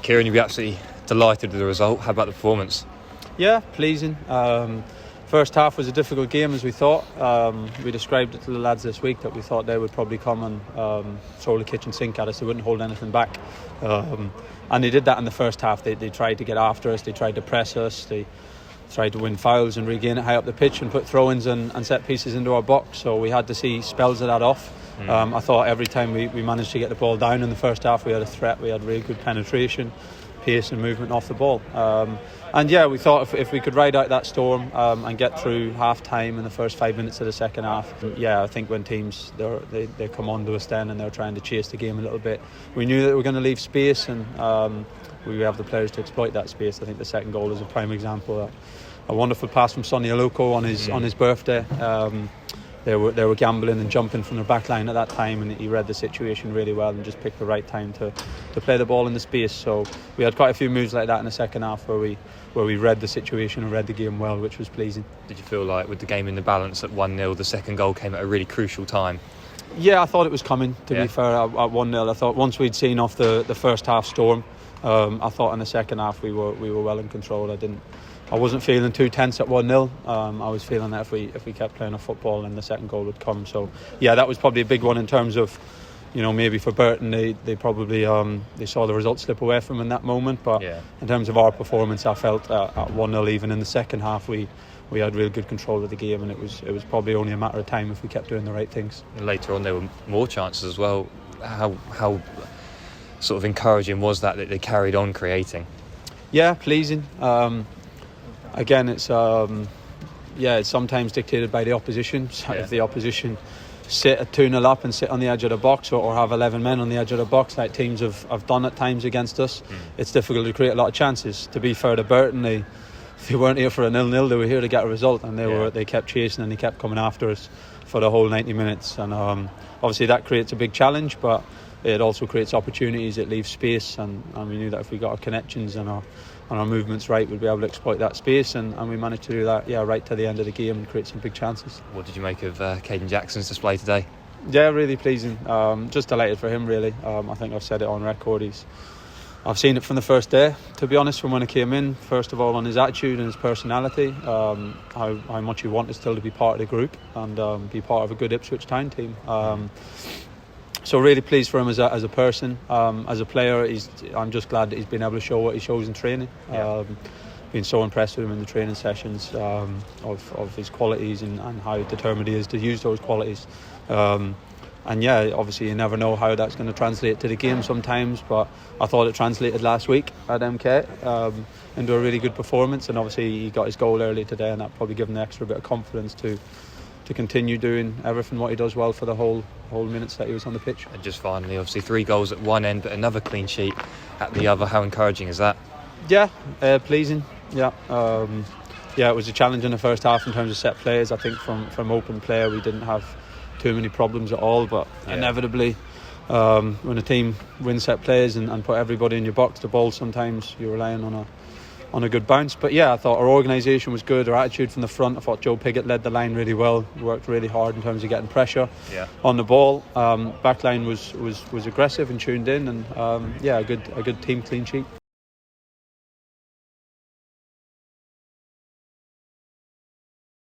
Kieran, you'll be absolutely delighted with the result. How about the performance? Yeah, pleasing. First half was a difficult game, as we thought. We described it to the lads this week that we thought they would probably come and throw the kitchen sink at us. They wouldn't hold anything back. And they did that in the first half. They tried to get after us. They tried to press us. They tried to win fouls and regain it high up the pitch and put throw-ins and set pieces into our box. So we had to see spells of that off. I thought every time we managed to get the ball down in the first half, we had a threat. We had really good penetration, pace and movement off the ball. And yeah, we thought if we could ride out that storm and get through half time in the first 5 minutes of the second half, yeah, I think when teams they come onto us then and they're trying to chase the game a little bit, we knew that we were going to leave space, and we have the players to exploit that space. I think the second goal is a prime example. A wonderful pass from Sonny Aluko on his birthday. They were gambling and jumping from the back line at that time, and he read the situation really well and just picked the right time to play the ball in the space. So we had quite a few moves like that in the second half where we read the situation and read the game well, which was pleasing. Did you feel like with the game in the balance at 1-0, the second goal came at a really crucial time? Yeah, I thought it was coming, to be fair, at 1-0. I thought once we'd seen off the first half storm, I thought in the second half we were well in control. I wasn't feeling too tense at 1-0. I was feeling that if we kept playing our football, then the second goal would come. So yeah, that was probably a big one in terms of, maybe for Burton, they probably they saw the result slip away from them in that moment. But in terms of our performance, I felt at 1-0, even in the second half, we had real good control of the game, and it was probably only a matter of time if we kept doing the right things. And later on, there were more chances as well. How sort of encouraging was that they carried on creating? Yeah, pleasing. Again, it's sometimes dictated by the opposition. So if the opposition sit at 2-0 up and sit on the edge of the box, or have 11 men on the edge of the box like teams have done at times against us, it's difficult to create a lot of chances. To be fair to Burton, they weren't here for a 0-0, they were here to get a result, and they kept chasing and they kept coming after us for the whole 90 minutes. And obviously that creates a big challenge, but it also creates opportunities. It leaves space, and we knew that if we got our connections and our movements right, we'd be able to exploit that space, and we managed to do that right to the end of the game and create some big chances. What did you make of Caden Jackson's display today? Yeah, really pleasing. Just delighted for him, really. I think I've said it on record. I've seen it from the first day, to be honest, from when I came in. First of all, on his attitude and his personality, how much he wanted still to be part of the group and be part of a good Ipswich Town team. So really pleased for him as a person. As a player, I'm just glad that he's been able to show what he shows in training. Been so impressed with him in the training sessions of his qualities and how determined he is to use those qualities. And yeah, obviously you never know how that's going to translate to the game sometimes, but I thought it translated last week at MK into a really good performance, and obviously he got his goal early today, and that probably gave him the extra bit of confidence to continue doing everything what he does well for the whole minutes that he was on the pitch. And just finally, obviously 3 goals at one end but another clean sheet at the other. How encouraging is that? Yeah, pleasing. Yeah, it was a challenge in the first half in terms of set plays. I think from open play we didn't have too many problems at all, but inevitably when a team wins set plays and put everybody in your box, the ball sometimes you're relying on a good bounce. But yeah, I thought our organisation was good, our attitude from the front. I thought Joe Piggott led the line really well, worked really hard in terms of getting pressure on the ball. Back line was aggressive and tuned in, and a good team clean sheet.